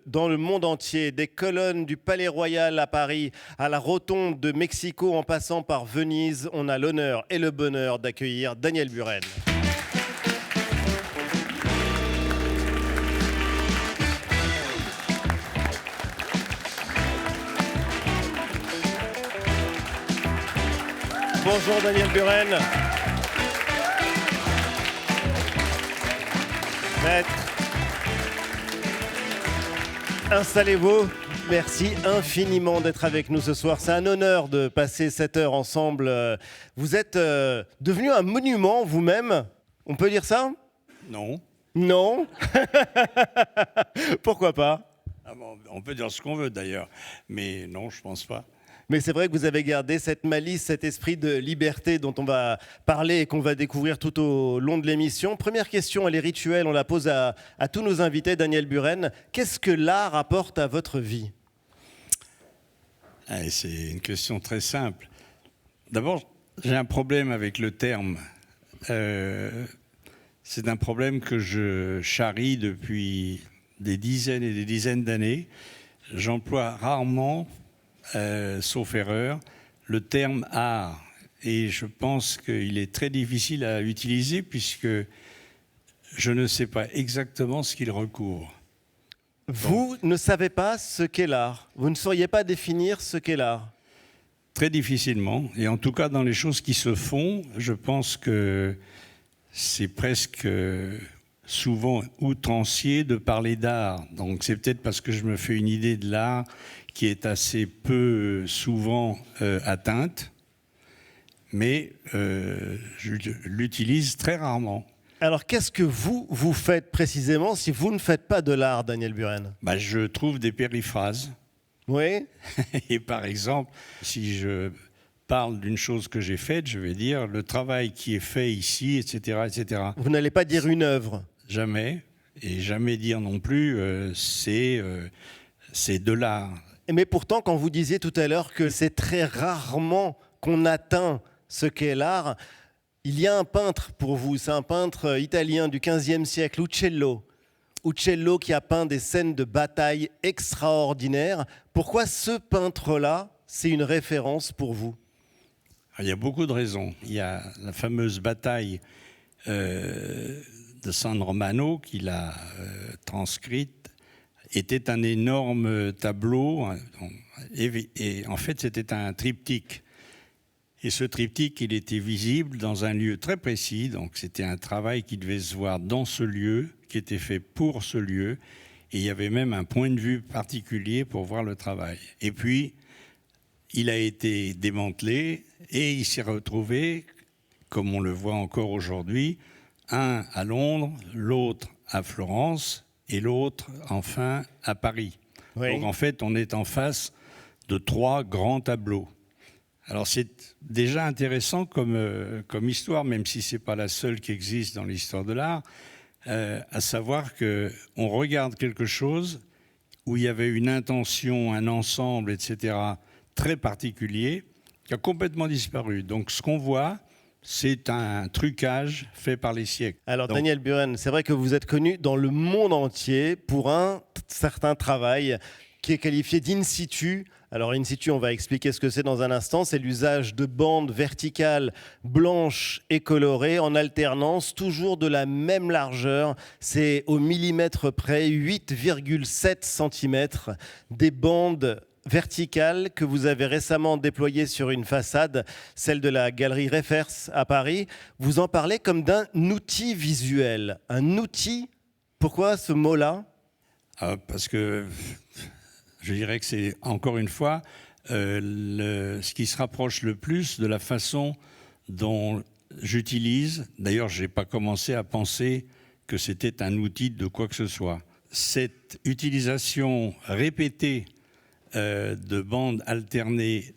Dans le monde entier, des colonnes du Palais Royal à Paris à la Rotonde de Mexico en passant par Venise, on a l'honneur et le bonheur d'accueillir Daniel Buren. Bonjour Daniel Buren. Maître. Installez-vous. Merci infiniment d'être avec nous ce soir. C'est un honneur de passer cette heure ensemble. Vous êtes devenu un monument vous-même. On peut dire ça ? Non. Non. Pourquoi pas ? Ah bon, on peut dire ce qu'on veut d'ailleurs, mais non, je pense pas. Mais c'est vrai que vous avez gardé cette malice, cet esprit de liberté dont on va parler et qu'on va découvrir tout au long de l'émission. Première question, elle est rituelle, on la pose à tous nos invités. Daniel Buren, qu'est-ce que l'art apporte à votre vie ? C'est une question très simple. D'abord, j'ai un problème avec le terme. C'est un problème que je charrie depuis des dizaines et des dizaines d'années. J'emploie rarement, sauf erreur, le terme art. Et je pense qu'il est très difficile à utiliser puisque je ne sais pas exactement ce qu'il recouvre. Vous ne savez pas ce qu'est l'art. Vous ne sauriez pas définir ce qu'est l'art. Très difficilement. Et en tout cas, dans les choses qui se font, je pense que c'est presque souvent outrancier de parler d'art. Donc c'est peut-être parce que je me fais une idée de l'art qui est assez peu souvent atteinte, mais je l'utilise très rarement. Alors qu'est-ce que vous faites précisément si vous ne faites pas de l'art, Daniel Buren ? Je trouve des périphrases. Oui. Et par exemple, si je parle d'une chose que j'ai faite, je vais dire le travail qui est fait ici, etc., etc. Vous n'allez pas dire une œuvre ? Jamais. Et jamais dire non plus c'est de l'art. Mais pourtant, quand vous disiez tout à l'heure que c'est très rarement qu'on atteint ce qu'est l'art, il y a un peintre pour vous, c'est un peintre italien du XVe siècle, Uccello. Uccello qui a peint des scènes de bataille extraordinaires. Pourquoi ce peintre-là, c'est une référence pour vous ? Il y a beaucoup de raisons. Il y a la fameuse bataille de San Romano qu'il a transcrite. Était un énorme tableau et en fait c'était un triptyque. Et ce triptyque, il était visible dans un lieu très précis, donc c'était un travail qui devait se voir dans ce lieu, qui était fait pour ce lieu, et il y avait même un point de vue particulier pour voir le travail. Et puis, il a été démantelé et il s'est retrouvé, comme on le voit encore aujourd'hui, un à Londres, l'autre à Florence et l'autre, enfin, à Paris. Oui. Donc en fait, on est en face de 3 grands tableaux. Alors c'est déjà intéressant comme histoire, même si ce n'est pas la seule qui existe dans l'histoire de l'art, à savoir qu'on regarde quelque chose où il y avait une intention, un ensemble, etc., très particulier, qui a complètement disparu. Donc ce qu'on voit, c'est un trucage fait par les siècles. Alors Daniel Buren, c'est vrai que vous êtes connu dans le monde entier pour un certain travail qui est qualifié d'in situ. Alors in situ, on va expliquer ce que c'est dans un instant. C'est l'usage de bandes verticales blanches et colorées en alternance, toujours de la même largeur. C'est au millimètre près, 8,7 cm. Des bandes verticales que vous avez récemment déployées sur une façade, celle de la galerie Refers à Paris. Vous en parlez comme d'un outil visuel. Un outil, pourquoi ce mot-là ? Parce que je dirais que c'est, encore une fois, ce qui se rapproche le plus de la façon dont j'utilise. D'ailleurs, je n'ai pas commencé à penser que c'était un outil de quoi que ce soit. Cette utilisation répétée de bandes alternées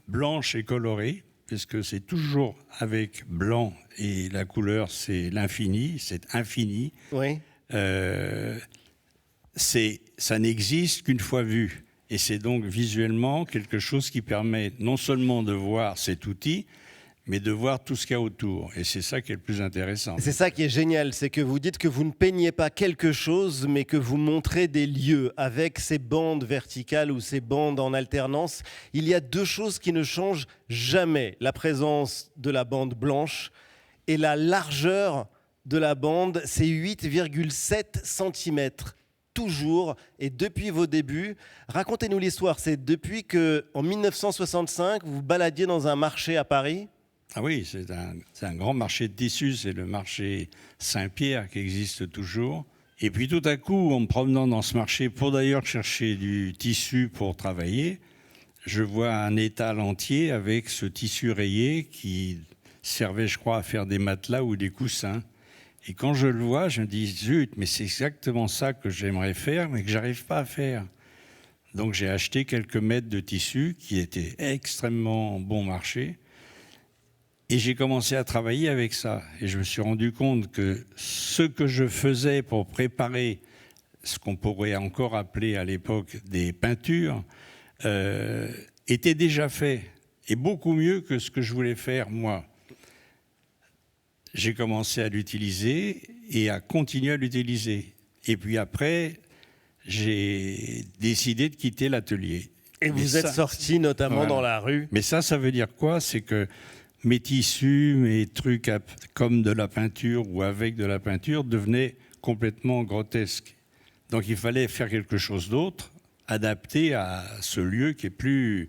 blanches et colorées, puisque c'est toujours avec blanc et la couleur, c'est l'infini, c'est infini. Oui. Ça n'existe qu'une fois vu. Et c'est donc visuellement quelque chose qui permet non seulement de voir cet outil, mais de voir tout ce qu'il y a autour. Et c'est ça qui est le plus intéressant. C'est ça qui est génial, c'est que vous dites que vous ne peignez pas quelque chose, mais que vous montrez des lieux avec ces bandes verticales ou ces bandes en alternance. Il y a deux choses qui ne changent jamais, la présence de la bande blanche et la largeur de la bande, c'est 8,7 cm. Toujours, et depuis vos débuts. Racontez-nous l'histoire, c'est depuis qu'en 1965, vous vous baladiez dans un marché à Paris. Ah oui, c'est un grand marché de tissus, c'est le marché Saint-Pierre qui existe toujours. Et puis tout à coup, en me promenant dans ce marché, pour d'ailleurs chercher du tissu pour travailler, je vois un étal entier avec ce tissu rayé qui servait, je crois, à faire des matelas ou des coussins. Et quand je le vois, je me dis, zut, mais c'est exactement ça que j'aimerais faire, mais que j'arrive pas à faire. Donc j'ai acheté quelques mètres de tissu qui étaient extrêmement bon marché. Et j'ai commencé à travailler avec ça. Et je me suis rendu compte que ce que je faisais pour préparer ce qu'on pourrait encore appeler à l'époque des peintures, était déjà fait. Et beaucoup mieux que ce que je voulais faire moi. J'ai commencé à l'utiliser et à continuer à l'utiliser. Et puis après, j'ai décidé de quitter l'atelier. Et vous êtes sorti notamment dans la rue. Mais ça veut dire quoi? C'est que mes tissus, mes trucs comme de la peinture ou avec de la peinture devenaient complètement grotesques. Donc il fallait faire quelque chose d'autre, adapté à ce lieu qui est plus,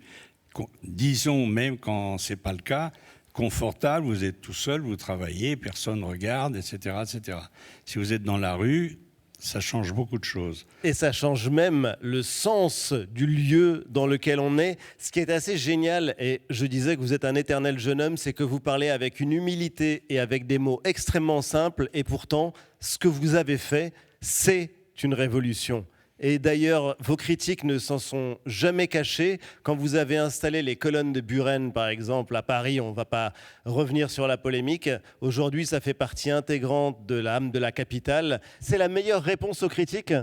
disons même quand ce n'est pas le cas, confortable, vous êtes tout seul, vous travaillez, personne ne regarde, etc., etc. Si vous êtes dans la rue, ça change beaucoup de choses. Et ça change même le sens du lieu dans lequel on est. Ce qui est assez génial, et je disais que vous êtes un éternel jeune homme, c'est que vous parlez avec une humilité et avec des mots extrêmement simples, et pourtant, ce que vous avez fait, c'est une révolution. Et d'ailleurs, vos critiques ne s'en sont jamais cachées. Quand vous avez installé les colonnes de Buren, par exemple, à Paris, on ne va pas revenir sur la polémique. Aujourd'hui, ça fait partie intégrante de l'âme de la capitale. C'est la meilleure réponse aux critiques ?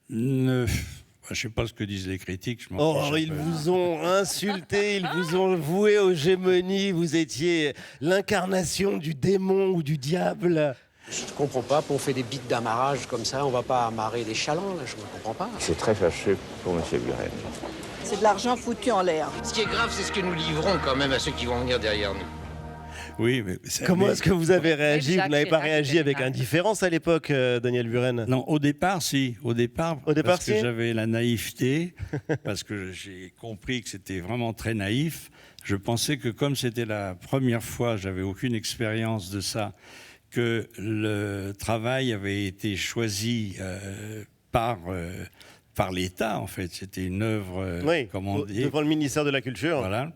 Je ne sais pas ce que disent les critiques. Ils vous ont insulté, ils vous ont voué aux gémonies. Vous étiez l'incarnation du démon ou du diable. Je ne comprends pas, on fait des bites d'amarrage comme ça, on va pas amarrer des chalands, là, je ne comprends pas. C'est très fâcheux pour M. Buren. C'est de l'argent foutu en l'air. Ce qui est grave, c'est ce que nous livrons quand même à ceux qui vont venir derrière nous. Oui, mais comment est-ce que vous avez réagi? Vous n'avez pas réagi avec indifférence à l'époque, Daniel Buren? Non, au départ, si. Au départ parce que j'avais la naïveté, parce que j'ai compris que c'était vraiment très naïf. Je pensais que comme c'était la première fois, j'avais aucune expérience de ça, que le travail avait été choisi par l'État, en fait. C'était une œuvre, devant le ministère de la Culture. Voilà.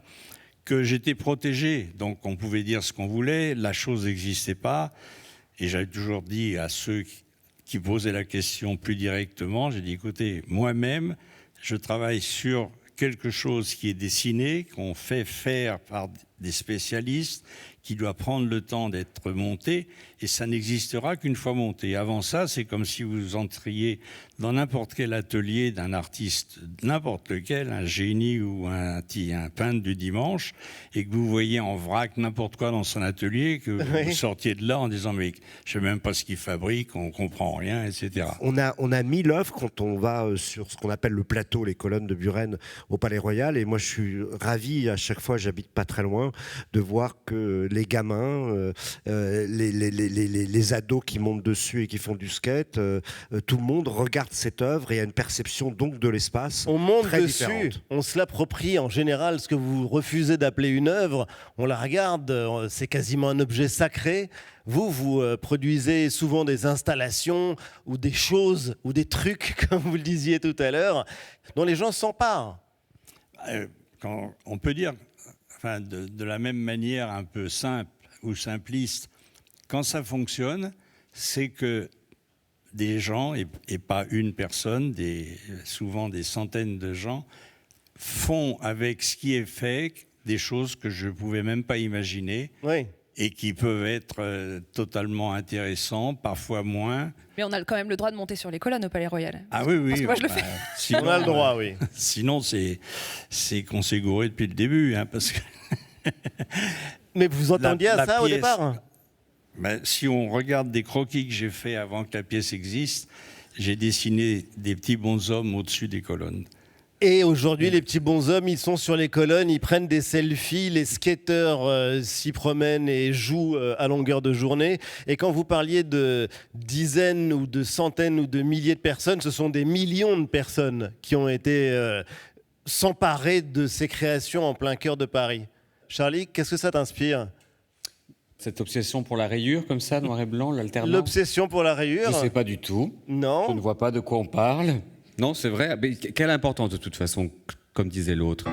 Que j'étais protégé, donc on pouvait dire ce qu'on voulait, la chose n'existait pas. Et j'avais toujours dit à ceux qui posaient la question plus directement, j'ai dit, écoutez, moi-même, je travaille sur quelque chose qui est dessiné, qu'on fait faire par des spécialistes, qui doit prendre le temps d'être monté, et ça n'existera qu'une fois monté. Avant ça, c'est comme si vous entriez dans n'importe quel atelier d'un artiste, n'importe lequel, un génie ou un peintre du dimanche, et que vous voyez en vrac n'importe quoi dans son atelier, que vous sortiez de là en disant « mais je ne sais même pas ce qu'il fabrique, on ne comprend rien, etc. » On a mis l'œuvre quand on va sur ce qu'on appelle le plateau, les colonnes de Buren au Palais Royal, et moi je suis ravi, à chaque fois, j'habite pas très loin, de voir que les gamins, les ados qui montent dessus et qui font du skate, tout le monde regarde cette œuvre et a une perception donc de l'espace. On monte très dessus, différente. on se l'approprie en général. Ce que vous refusez d'appeler une œuvre, on la regarde, c'est quasiment un objet sacré. Vous produisez souvent des installations ou des choses ou des trucs, comme vous le disiez tout à l'heure, dont les gens s'emparent. On peut dire, enfin, de la même manière un peu simple ou simpliste, quand ça fonctionne, c'est que des gens, et pas une personne, souvent des centaines de gens, font avec ce qui est fait des choses que je ne pouvais même pas imaginer. Oui. Et qui peuvent être totalement intéressants, parfois moins. Mais on a quand même le droit de monter sur les colonnes au Palais Royal. Ah oui, oui. Parce que moi, je le fais. Sinon, on a le droit, oui. Sinon, c'est qu'on s'est gouré depuis le début. Parce que Mais vous entendiez à ça au pièce- départ? Ben, si on regarde des croquis que j'ai faits avant que la pièce existe, j'ai dessiné des petits bonshommes au-dessus des colonnes. Et aujourd'hui, les petits bonshommes, ils sont sur les colonnes, ils prennent des selfies, les skateurs s'y promènent et jouent à longueur de journée. Et quand vous parliez de dizaines ou de centaines ou de milliers de personnes, ce sont des millions de personnes qui ont été s'emparer de ces créations en plein cœur de Paris. Charlie, qu'est-ce que ça t'inspire? Cette obsession pour la rayure, comme ça, noir et blanc, l'alternance. L'obsession pour la rayure? Je ne sais pas du tout. Non. Je ne vois pas de quoi on parle. Non, c'est vrai. Mais quelle importance, de toute façon, comme disait l'autre.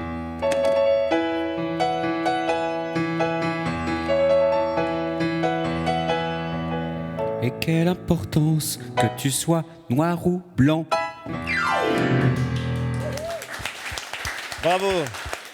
Et quelle importance que tu sois noir ou blanc. Bravo.